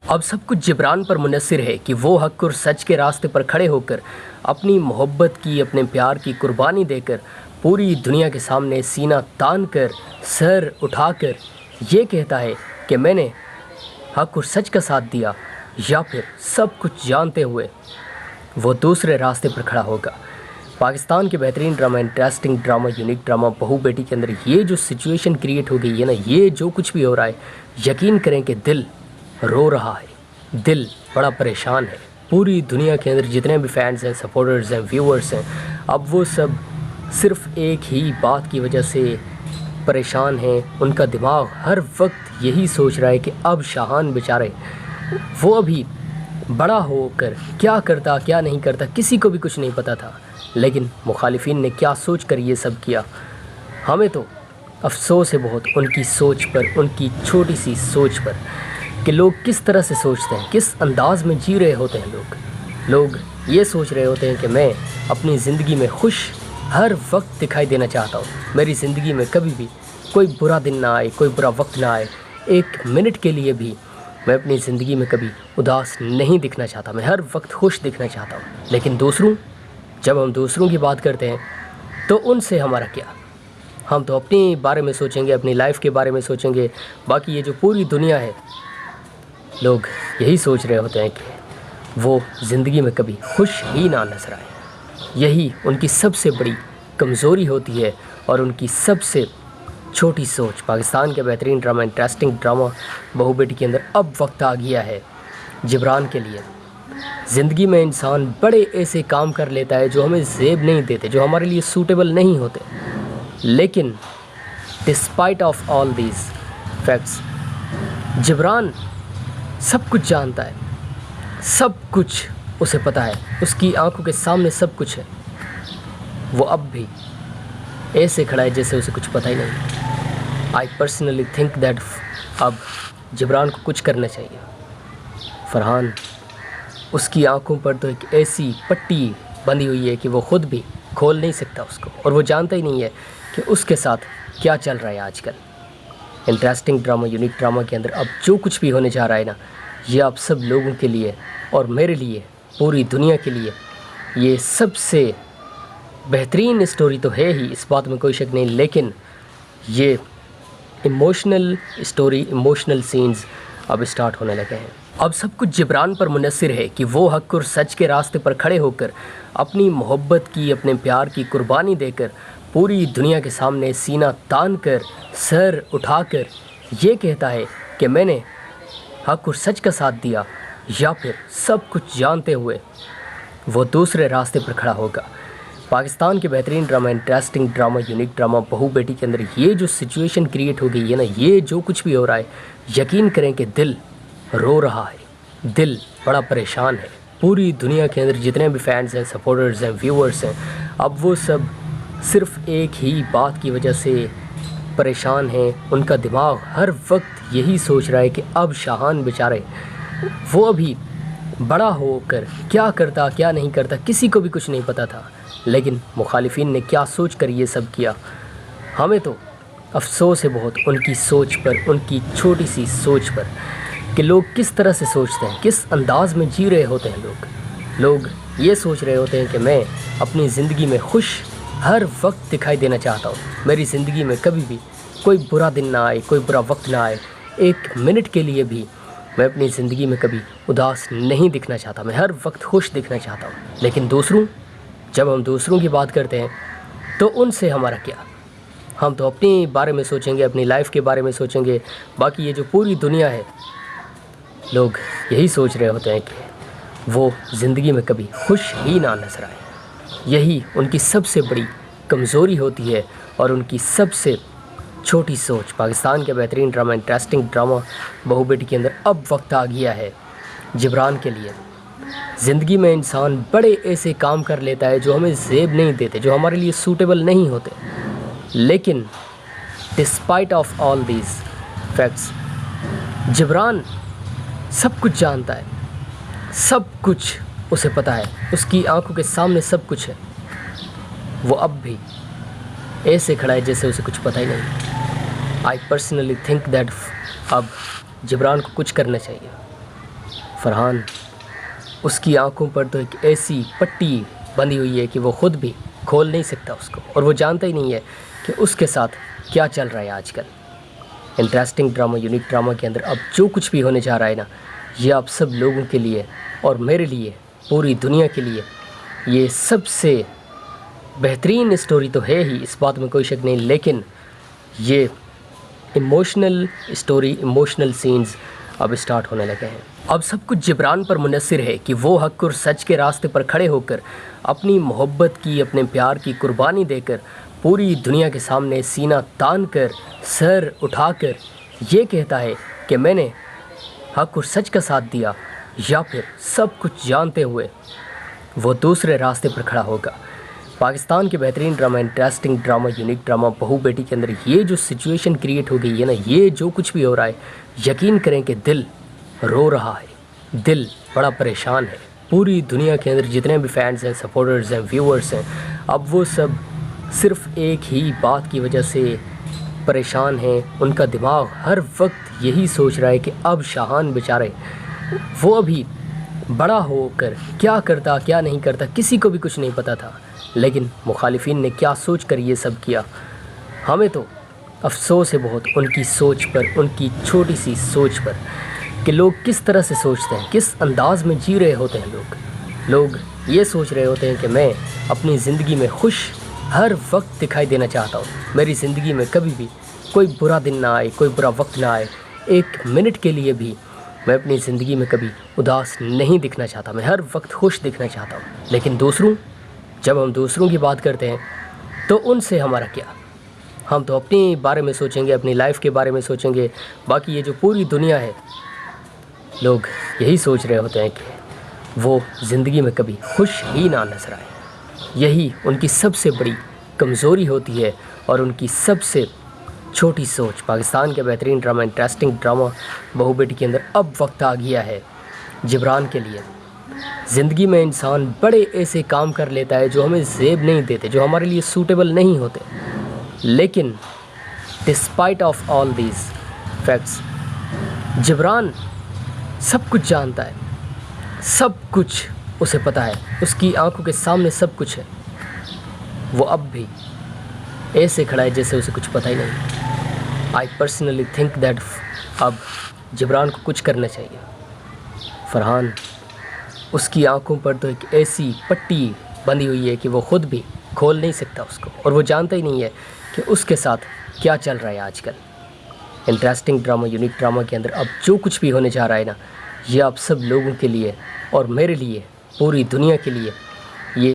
अब सब कुछ जिब्रान पर मुनस्सिर है कि वो हक और सच के रास्ते पर खड़े होकर अपनी मोहब्बत की, अपने प्यार की कुर्बानी देकर पूरी दुनिया के सामने सीना तान कर, सर उठाकर ये कहता है कि मैंने हक और सच का साथ दिया, या फिर सब कुछ जानते हुए वो दूसरे रास्ते पर खड़ा होगा। पाकिस्तान के बेहतरीन drama, interesting drama, unique drama बहू बेटी के अंदर ये जो सिचुएशन क्रिएट हो गई है ना, ये जो कुछ भी हो रहा है, यकीन करें कि दिल रो रहा है, दिल बड़ा परेशान है। पूरी दुनिया के अंदर जितने भी फैंस हैं, सपोर्टर्स हैं, व्यूअर्स हैं, अब वो सब सिर्फ एक ही बात की वजह से परेशान हैं। उनका दिमाग हर वक्त यही सोच रहा है कि अब शाहान बेचारे, वो अभी बड़ा होकर क्या करता क्या नहीं करता किसी को भी कुछ नहीं पता था, लेकिन मुखालिफिन ने क्या सोच कर ये सब किया। हमें तो अफसोस है बहुत उनकी सोच पर, उनकी छोटी सी सोच पर, कि लोग किस तरह से सोचते हैं, किस अंदाज में जी रहे होते हैं। लोग ये सोच रहे होते हैं कि मैं अपनी ज़िंदगी में खुश हर वक्त दिखाई देना चाहता हूँ, मेरी ज़िंदगी में कभी भी कोई बुरा दिन ना आए, कोई बुरा वक्त ना आए, एक मिनट के लिए भी मैं अपनी ज़िंदगी में कभी उदास नहीं दिखना चाहता, मैं हर वक्त खुश दिखना चाहता हूँ। लेकिन जब हम दूसरों की बात करते हैं तो उनसे हमारा क्या, हम तो अपने बारे में सोचेंगे, अपनी लाइफ के बारे में सोचेंगे। बाकी ये जो पूरी दुनिया है, लोग यही सोच रहे होते हैं कि वो ज़िंदगी में कभी खुश ही ना नजर आए। यही उनकी सबसे बड़ी कमज़ोरी होती है और उनकी सबसे छोटी सोच। पाकिस्तान के बेहतरीन ड्रामा, इंटरेस्टिंग ड्रामा बहू बेटी के अंदर अब वक्त आ गया है जिब्रान के लिए। ज़िंदगी में इंसान बड़े ऐसे काम कर लेता है जो हमें ज़ेब नहीं देते, जो हमारे लिए सूटेबल नहीं होते, लेकिन despite of all these facts Jibran सब कुछ जानता है, सब कुछ उसे पता है, उसकी आंखों के सामने सब कुछ है। वो अब भी ऐसे खड़ा है जैसे उसे कुछ पता ही नहीं। आई पर्सनली थिंक दैट अब जिब्रान को कुछ करना चाहिए। फरहान, उसकी आंखों पर तो एक ऐसी पट्टी बंधी हुई है कि वो ख़ुद भी खोल नहीं सकता उसको, और वो जानता ही नहीं है कि उसके साथ क्या चल रहा है आजकल। इंटरेस्टिंग ड्रामा, यूनिक ड्रामा के अंदर अब जो कुछ भी होने जा रहा है ना, ये आप सब लोगों के लिए और मेरे लिए, पूरी दुनिया के लिए ये सबसे बेहतरीन स्टोरी तो है ही, इस बात में कोई शक नहीं, लेकिन ये इमोशनल स्टोरी, इमोशनल सीन्स अब स्टार्ट होने लगे हैं। अब सब कुछ जिब्रान पर मुनस्सिर है कि वो हक और सच के रास्ते पर खड़े होकर अपनी मोहब्बत की, अपने प्यार की कुर्बानी देकर पूरी दुनिया के सामने सीना तान कर, सर उठाकर ये कहता है कि मैंने हक और सच का साथ दिया, या फिर सब कुछ जानते हुए वो दूसरे रास्ते पर खड़ा होगा। पाकिस्तान के बेहतरीन drama, interesting drama, unique drama बहू बेटी के अंदर ये जो सिचुएशन क्रिएट हो गई है ना, ये जो कुछ भी हो रहा है, यकीन करें कि दिल रो रहा है, दिल बड़ा परेशान है। पूरी दुनिया के अंदर जितने भी फैंस हैं, सपोर्टर्स हैं, व्यूअर्स हैं, अब वो सब सिर्फ एक ही बात की वजह से परेशान हैं। उनका दिमाग हर वक्त यही सोच रहा है कि अब शाहान बेचारे, वो अभी बड़ा होकर क्या करता क्या नहीं करता किसी को भी कुछ नहीं पता था, लेकिन मुखालिफिन ने क्या सोच कर ये सब किया। हमें तो अफसोस है बहुत उनकी सोच पर, उनकी छोटी सी सोच पर, कि लोग किस तरह से सोचते हैं, किस अंदाज में जी रहे होते हैं। लोग ये सोच रहे होते हैं कि मैं अपनी ज़िंदगी में खुश हर वक्त दिखाई देना चाहता हूँ, मेरी ज़िंदगी में कभी भी कोई बुरा दिन ना आए, कोई बुरा वक्त ना आए, एक मिनट के लिए भी मैं अपनी ज़िंदगी में कभी उदास नहीं दिखना चाहता, मैं हर वक्त खुश दिखना चाहता हूँ। लेकिन जब हम दूसरों की बात करते हैं तो उनसे हमारा क्या, हम तो अपने बारे में सोचेंगे, अपनी लाइफ के बारे में सोचेंगे। बाकी ये जो पूरी दुनिया है, लोग यही सोच रहे होते हैं कि वो ज़िंदगी में कभी खुश ही ना नजर आए। यही उनकी सबसे बड़ी कमज़ोरी होती है और उनकी सबसे छोटी सोच। पाकिस्तान के बेहतरीन ड्रामा, इंटरेस्टिंग ड्रामा बहू बेटी के अंदर अब वक्त आ गया है जिब्रान के लिए। ज़िंदगी में इंसान बड़े ऐसे काम कर लेता है जो हमें ज़ेब नहीं देते, जो हमारे लिए सूटेबल नहीं होते, लेकिन despite of all these facts Jibran सब कुछ जानता है, सब कुछ उसे पता है, उसकी आंखों के सामने सब कुछ है। वो अब भी ऐसे खड़ा है जैसे उसे कुछ पता ही नहीं। आई पर्सनली थिंक दैट अब जिब्रान को कुछ करना चाहिए। फरहान, उसकी आंखों पर तो एक ऐसी पट्टी बंधी हुई है कि वो ख़ुद भी खोल नहीं सकता उसको, और वो जानता ही नहीं है कि उसके साथ क्या चल रहा है आजकल। इंटरेस्टिंग ड्रामा, यूनिक ड्रामा के अंदर अब जो कुछ भी होने जा रहा है ना, ये आप सब लोगों के लिए और मेरे लिए, पूरी दुनिया के लिए ये सबसे बेहतरीन स्टोरी तो है ही, इस बात में कोई शक नहीं, लेकिन ये इमोशनल स्टोरी, इमोशनल सीन्स अब स्टार्ट होने लगे हैं। अब सब कुछ जिब्रान पर मुनस्सिर है कि वो हक और सच के रास्ते पर खड़े होकर अपनी मोहब्बत की, अपने प्यार की कुर्बानी देकर पूरी दुनिया के सामने सीना तान कर, सर उठाकर ये कहता है कि मैंने हक और सच का साथ दिया, या फिर सब कुछ जानते हुए वो दूसरे रास्ते पर खड़ा होगा। पाकिस्तान के बेहतरीन drama, interesting drama, unique drama बहू बेटी के अंदर ये जो सिचुएशन क्रिएट हो गई है ना, ये जो कुछ भी हो रहा है, यकीन करें कि दिल रो रहा है, दिल बड़ा परेशान है। पूरी दुनिया के अंदर जितने भी फैंस हैं, सपोर्टर्स हैं, व्यूअर्स हैं, अब वो सब सिर्फ एक ही बात की वजह से परेशान हैं। उनका दिमाग हर वक्त यही सोच रहा है कि अब शाहान बेचारे, वो अभी बड़ा होकर क्या करता क्या नहीं करता किसी को भी कुछ नहीं पता था, लेकिन मुखालिफिन ने क्या सोच कर ये सब किया। हमें तो अफसोस है बहुत उनकी सोच पर, उनकी छोटी सी सोच पर, कि लोग किस तरह से सोचते हैं, किस अंदाज में जी रहे होते हैं। लोग ये सोच रहे होते हैं कि मैं अपनी ज़िंदगी में खुश हर वक्त दिखाई देना चाहता हूँ, मेरी ज़िंदगी में कभी भी कोई बुरा दिन ना आए, कोई बुरा वक्त ना आए, एक मिनट के लिए भी मैं अपनी ज़िंदगी में कभी उदास नहीं दिखना चाहता, मैं हर वक्त खुश दिखना चाहता हूँ। लेकिन जब हम दूसरों की बात करते हैं तो उनसे हमारा क्या, हम तो अपने बारे में सोचेंगे, अपनी लाइफ के बारे में सोचेंगे। बाकी ये जो पूरी दुनिया है, लोग यही सोच रहे होते हैं कि वो ज़िंदगी में कभी खुश ही ना नजर आए। यही उनकी सबसे बड़ी कमज़ोरी होती है और उनकी सबसे छोटी सोच। पाकिस्तान के बेहतरीन ड्रामा, इंटरेस्टिंग ड्रामा बहू बेटी के अंदर अब वक्त आ गया है जिब्रान के लिए। ज़िंदगी में इंसान बड़े ऐसे काम कर लेता है जो हमें ज़ेब नहीं देते, जो हमारे लिए सूटेबल नहीं होते, लेकिन despite of all these facts Jibran सब कुछ जानता है, सब कुछ उसे पता है, उसकी आंखों के सामने सब कुछ है। वो अब भी ऐसे खड़ा है जैसे उसे कुछ पता ही नहीं। आई पर्सनली थिंक दैट अब जिब्रान को कुछ करना चाहिए। फरहान, उसकी आंखों पर तो एक ऐसी पट्टी बंधी हुई है कि वो ख़ुद भी खोल नहीं सकता उसको, और वो जानता ही नहीं है कि उसके साथ क्या चल रहा है आजकल। इंटरेस्टिंग ड्रामा, यूनिक ड्रामा के अंदर अब जो कुछ भी होने जा रहा है ना, ये आप सब लोगों के लिए और मेरे लिए, पूरी दुनिया के लिए